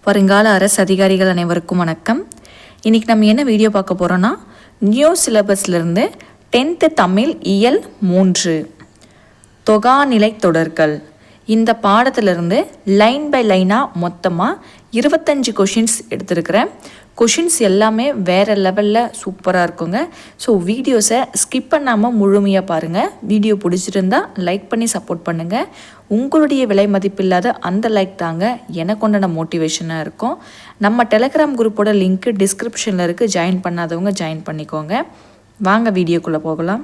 வருங்கால அரசு அதிகாரிகள் அனைவருக்கும் வணக்கம். இன்றைக்கி நம்ம என்ன வீடியோ பார்க்க போகிறோன்னா, நியூ சிலபஸ்லேருந்து 10th தமிழ் இயல் 3 தொகாநிலை தொடர்கள். இந்த பாடத்திலிருந்து லைன் பை லைனாக மொத்தமாக 25 கொஷின்ஸ் எடுத்துருக்கிறேன். கொஷின்ஸ் எல்லாமே வேறு லெவலில் சூப்பராக இருக்குங்க. ஸோ வீடியோஸை ஸ்கிப் பண்ணாமல் முழுமையாக பாருங்கள். வீடியோ பிடிச்சிருந்தால் லைக் பண்ணி சப்போர்ட் பண்ணுங்கள். உங்களுடைய விலை மதிப்பில்லாத அந்த லைக் தாங்க எனக்கு உண்டான மோட்டிவேஷனாக இருக்கும். நம்ம டெலகிராம் குரூப்போட லிங்க்கு டிஸ்கிரிப்ஷனில் இருக்குது. ஜாயின் பண்ணாதவங்க ஜாயின் பண்ணிக்கோங்க. வாங்க வீடியோக்குள்ளே போகலாம்.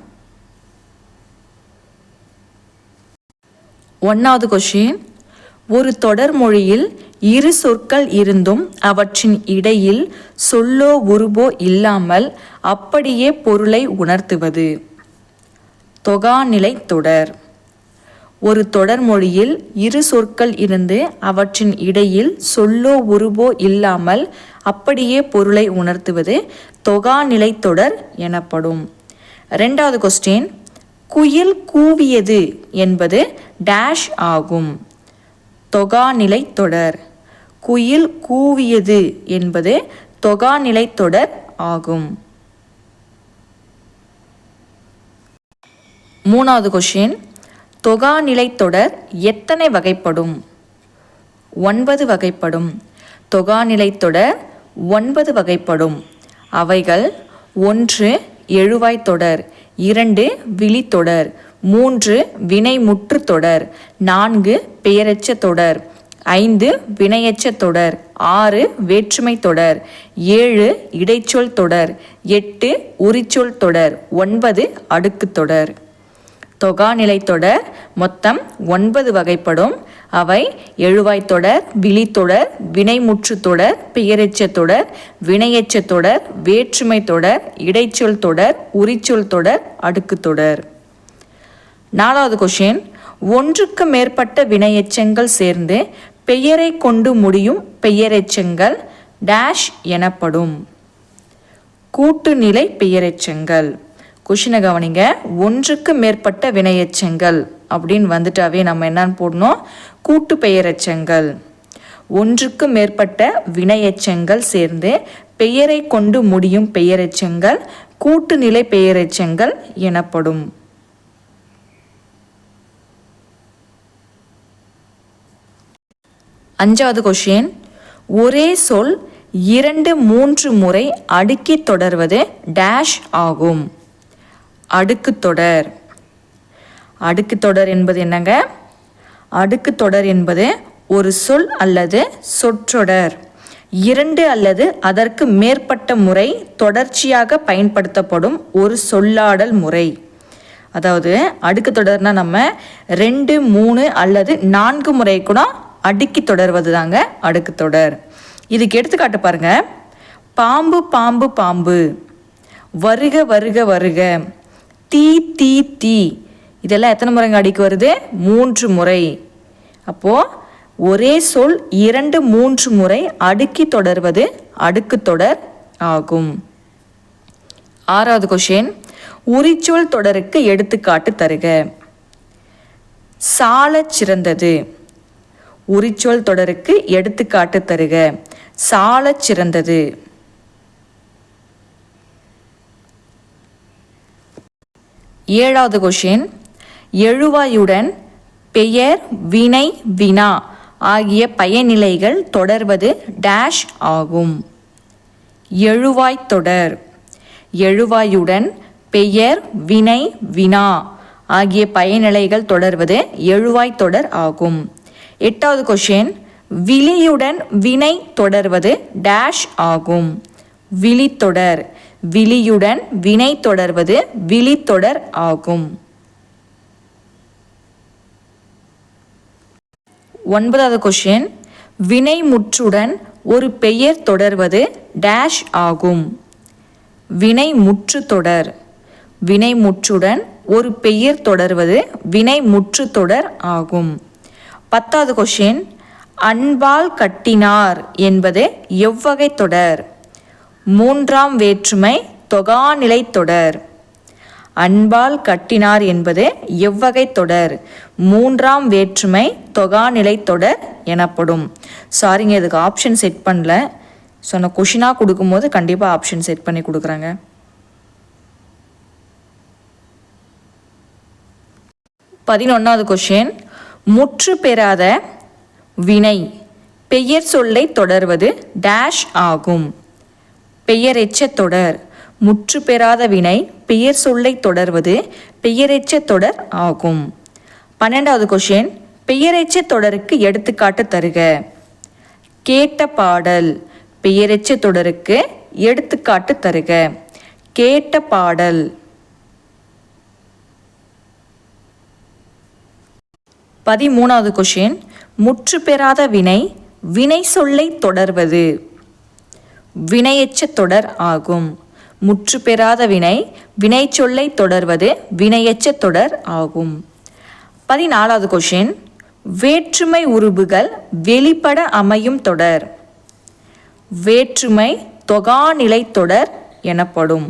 1வது கொஷின், ஒரு தொடர் மொழியில் இரு சொற்கள் இருந்தும் அவற்றின் இடையில் சொல்லோ உருபோ இல்லாமல் அப்படியே பொருளை உணர்த்துவது. தொகாநிலை தொடர். ஒரு தொடர் மொழியில் இரு சொற்கள் இருந்து அவற்றின் இடையில் சொல்லோ உருபோ இல்லாமல் அப்படியே பொருளை உணர்த்துவது தொகாநிலை தொடர் எனப்படும். 2வது கொஸ்டின், குயில் கூவியது என்பது டேஷ் ஆகும். தொகாநிலை தொடர். குயில் கூவியது என்பது தொகாநிலை தொடர் ஆகும். 3வது கொஷின், தொகாநிலை தொடர் எத்தனை வகைப்படும்? 9 வகைப்படும். தொகாநிலை தொடர் 9 வகைப்படும். அவைகள்: 1 எழுவாய் தொடர், 2 விழித்தொடர், 3 வினைமுற்று தொடர், 4 பெயரெச்ச தொடர், 5 வினையெச்ச தொடர், 6 வேற்றுமை தொடர், 7 இடைச்சொல் தொடர், 8 உரிச்சொல் தொடர், 9 அடுக்கு தொடர். தொகாநிலை தொடர் மொத்தம் 9 வகைப்படும். அவை எழுவாய் தொடர், விழித்தொடர், வினைமுற்று தொடர், பெயரெச்ச தொடர், வினையெச்ச தொடர், வேற்றுமை தொடர், இடைச்சொல் தொடர், உரிச்சொல் தொடர், அடுக்கு தொடர். 4வது கொஷின், ஒன்றுக்கு மேற்பட்ட வினையெச்சங்கள் சேர்ந்து பெயரை கொண்டு முடியும் பெயரெச்சங்கள் டேஷ் எனப்படும். கூட்டுநிலை பெயரெச்சங்கள். கொஷினை கவனிங்க. ஒன்றுக்கு மேற்பட்ட வினையெச்சங்கள் அப்படின்னு வந்துட்டாவே நம்ம என்னன்னு போடணும்? கூட்டு பெயரெச்சங்கள். ஒன்றுக்கு மேற்பட்ட வினையெச்சங்கள் சேர்ந்து பெயரை கொண்டு முடியும் பெயரெச்சங்கள் கூட்டுநிலை பெயரெச்சங்கள் எனப்படும். 5வது கொஷின், ஒரே சொல் 2-3 முறை அடுக்கி தொடர்வது டேஷ் ஆகும். அடுக்கு தொடர். அடுக்கு தொடர் என்பது என்னங்க? அடுக்கு தொடர் என்பது ஒரு சொல் அல்லது சொற்றொடர் 2 அல்லது அதற்கு மேற்பட்ட முறை தொடர்ச்சியாக பயன்படுத்தப்படும் ஒரு சொல்லாடல் முறை. அதாவது அடுக்கு தொடர்னா நம்ம 2, 3 அல்லது 4 முறை கூட அடுக்கி தொடர்வது தாங்க அடுக்கு தொடர். இதுக்கு எடுத்துக்காட்டு பாருங்க. பாம்பு பாம்பு பாம்பு, வருக வருக வருக, தீ தீ தீ, இதெல்லாம் எத்தனை முறைங்க அடுக்கி வருது? 3 முறை. அப்போது ஒரே சொல் 2-3 முறை அடுக்கி தொடர்வது அடுக்கு தொடர் ஆகும். 6வது கொஷின், உரிச்சொல் தொடருக்கு எடுத்துக்காட்டு தருக. சாலச் சிறந்தது. உரிச்சொல் தொடருக்கு எடுத்துக்காட்டு தருக. சாலச் சிறந்தது. 7வது கொஷின், எழுவாயுடன் பெயர், வினை, வினா ஆகிய பயனிலைகள் தொடர்வது டேஷ் ஆகும். எழுவாய் தொடர். எழுவாயுடன் பெயர், வினை, வினா ஆகிய பயனிலைகள் தொடர்வது எழுவாய் தொடர் ஆகும். 8வது கொஷின், விழியுடன் வினை தொடர்வது டேஷ் ஆகும். விழித்தொடர். விழியுடன் வினை தொடர்வது விழித்தொடர் ஆகும். 9வது கொஷின், வினைமுற்றுடன் ஒரு பெயர் தொடர்வது டேஷ் ஆகும். வினைமுற்று தொடர். வினைமுற்றுடன் ஒரு பெயர் தொடர்வது வினைமுற்று தொடர் ஆகும். 10வது கொஷின், அன்பால் கட்டினார் என்பது எவ்வகை தொடர்? 3ஆம் வேற்றுமை தொகாநிலை தொடர். அன்பால் கட்டினார் என்பது எவ்வகை தொடர்? மூன்றாம் வேற்றுமை தொகாநிலை தொடர் எனப்படும். சாரிங்க, இதுக்கு ஆப்ஷன் செட் பண்ணல. ஸோ நான் கொஷினாக கொடுக்கும்போது கண்டிப்பாக ஆப்ஷன் செட் பண்ணி கொடுக்குறாங்க. பதினொன்றாவது கொஷின், முற்று பெறாத வினை பெயர் சொல்லை தொடர்வது டேஷ் ஆகும். பெயரெச்ச தொடர். முற்று பெறாத வினை பெயர் சொல்லை தொடர்வது பெயரெச்ச தொடர் ஆகும். 12வது கொஷின், பெயரெச்ச தொடருக்கு எடுத்துக்காட்டு தருக. கேட்ட பாடல். பெயரெச்ச தொடருக்கு எடுத்துக்காட்டு தருக. கேட்ட பாடல். 13வது கொஷின், முற்று பெறாத வினை வினை சொல்லை தொடர்வது வினையெச்ச தொடர் ஆகும். முற்று பெறாத வினை வினை சொல்லை தொடர்வது வினையெச்ச தொடர் ஆகும். 14வது கொஷின், வேற்றுமை உருபுகள் வெளிப்பட அமையும் தொடர் வேற்றுமை தொகாநிலை தொடர் எனப்படும்.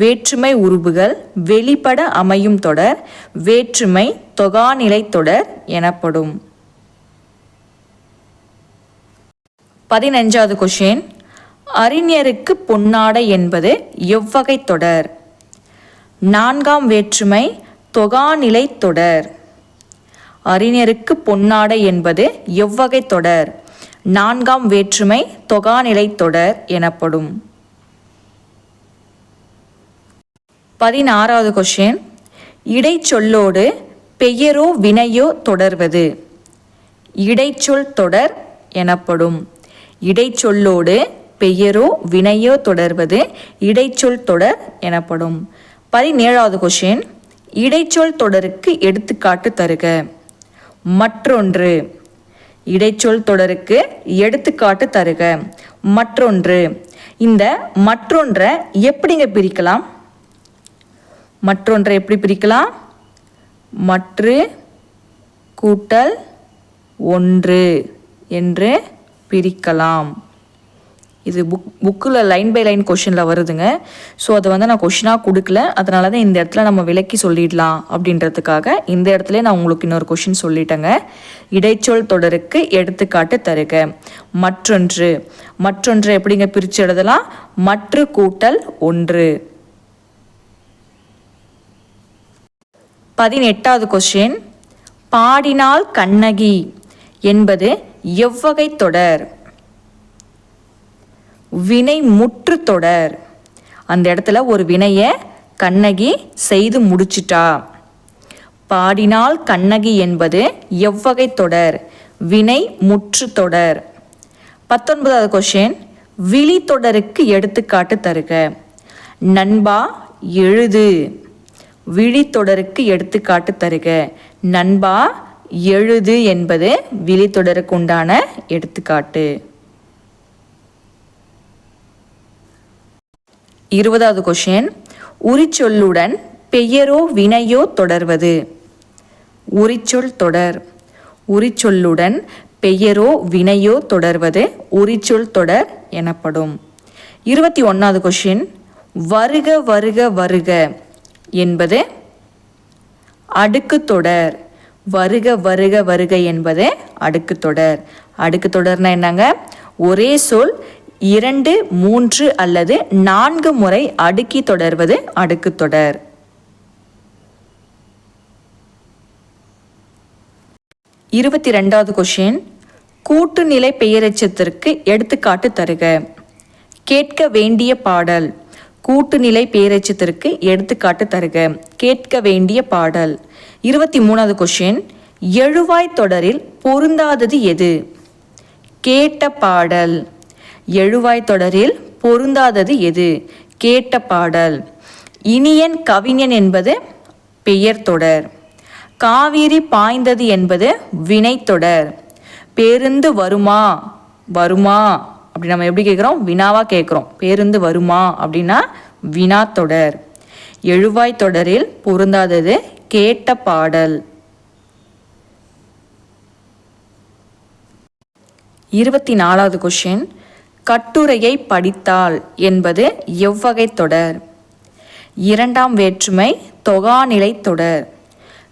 வேற்றுமை உருபுகள் வெளிப்பட அமையும் தொடர் வேற்றுமை தொகாநிலை தொடர் எனப்படும். 15வது கொஷின், அறிஞருக்கு பொன்னாடை என்பது எவ்வகை தொடர்? நான்காம் வேற்றுமை தொகாநிலை தொடர். அறிஞருக்கு பொன்னாடை என்பது எவ்வகை தொடர்? நான்காம் வேற்றுமை தொகாநிலை தொடர் எனப்படும். 16வது கொஷின், இடைச்சொல்லோடு பெயரோ வினையோ தொடர்வது இடைச்சொல் தொடர் எனப்படும். இடைச்சொல்லோடு பெயரோ வினையோ தொடர்வது இடைச்சொல் தொடர் எனப்படும். 17வது கொஷின், இடைச்சொல் தொடருக்கு எடுத்துக்காட்டு தருக. மற்றொன்று. இடைச்சொல் தொடருக்கு எடுத்துக்காட்டு தருக. மற்றொன்று. இந்த மற்றொன்றை எப்படிங்க பிரிக்கலாம்? மற்றொன்றை எப்படி பிரிக்கலாம்? மற்று கூட்டல் ஒன்று என்று பிரிக்கலாம். இது புக்கில் லைன் பை லைன் கொஷினில் வருதுங்க. ஸோ அதை நான் கொஷினாக கொடுக்கல. அதனால தான் இந்த இடத்துல நம்ம விளக்கி சொல்லிடலாம் அப்படின்றதுக்காக இந்த இடத்துல நான் உங்களுக்கு இன்னொரு கொஷின் சொல்லிட்டேங்க. இடைச்சொல் தொடருக்கு எடுத்துக்காட்டு தருக. மற்றொன்று. மற்றொன்று எப்படிங்க பிரித்து எழுதலாம்? மற்று கூட்டல் ஒன்று. 18வது கொஷின், பாடினால் கண்ணகி என்பது எவ்வகை தொடர்? வினை முற்று தொடர். அந்த இடத்துல ஒரு வினையை கண்ணகி செய்து முடிச்சிட்டா. பாடினால் கண்ணகி என்பது எவ்வகை தொடர்? வினை முற்று தொடர். 19வது கொஷின், விழி தொடருக்கு எடுத்துக்காட்டு தருக. நண்பா எழுது. விழி தொடருக்கு எடுத்துக்காட்டு தருக. நண்பா எழுது என்பது விழி தொடருக்கு உண்டான எடுத்துக்காட்டு. 20வது கொஷின், உரிச்சொல்லுடன் பெயரோ வினையோ தொடர்வது உரிச்சொல் தொடர். உரிச்சொல்லுடன் பெயரோ வினையோ தொடர்வது உரிச்சொல் தொடர் எனப்படும். 21வது கொஷின், வருக வருக வருக என்பது அடுக்கு தொடர். வருக வருக வருக என்பது அடுக்கு தொடர். அடுக்கு தொடர்னா என்னங்க? ஒரே சொல் 2, 3 அல்லது 4 முறை அடுக்கி தொடர்வது அடுக்கு தொடர். 22வது கொஷின், கூட்டுநிலை பெயரெச்சத்திற்கு எடுத்துக்காட்டு தருக. கேட்க வேண்டிய பாடல். கூட்டுநிலை பெயரெச்சத்திற்கு எடுத்துக்காட்டு தருக. கேட்க வேண்டிய பாடல். 23வது கொஷின், எழுவாய் தொடரில் பொருந்தாதது எது? கேட்ட பாடல். எழுவாய் தொடரில் பொருந்தாதது எது? கேட்ட பாடல். இனியன் கவிஞன் என்பது பெயர் தொடர். காவிரி பாய்ந்தது என்பது வினை தொடர். பேருந்து வருமா வருமா அப்படி நம்ம எப்படி கேட்குறோம்? வினாவா கேட்குறோம். பேருந்து வருமா அப்படின்னா வினா தொடர். எழுவாய் தொடரில் பொருந்தாதது கேட்ட பாடல். 24வது கொஷின், கட்டுரையை படித்தால் என்பது எவ்வகை தொடர்? இரண்டாம் வேற்றுமை தொகாநிலை தொடர்.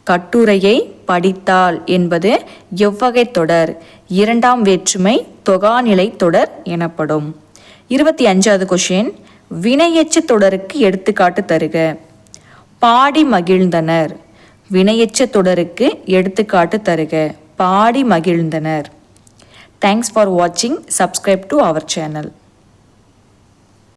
கட்டுரையை படித்தால் என்பது எவ்வகை தொடர்? இரண்டாம் வேற்றுமை தொகாநிலை தொடர் எனப்படும். 25வது கொஷின், வினையெச்ச தொடருக்கு எடுத்துக்காட்டு தருக. பாடி மகிழ்ந்தனர். வினையெச்ச தொடருக்கு எடுத்துக்காட்டு தருக. பாடி மகிழ்ந்தனர். தேங்க்ஸ் ஃபார் வாட்சிங். Subscribe to our channel.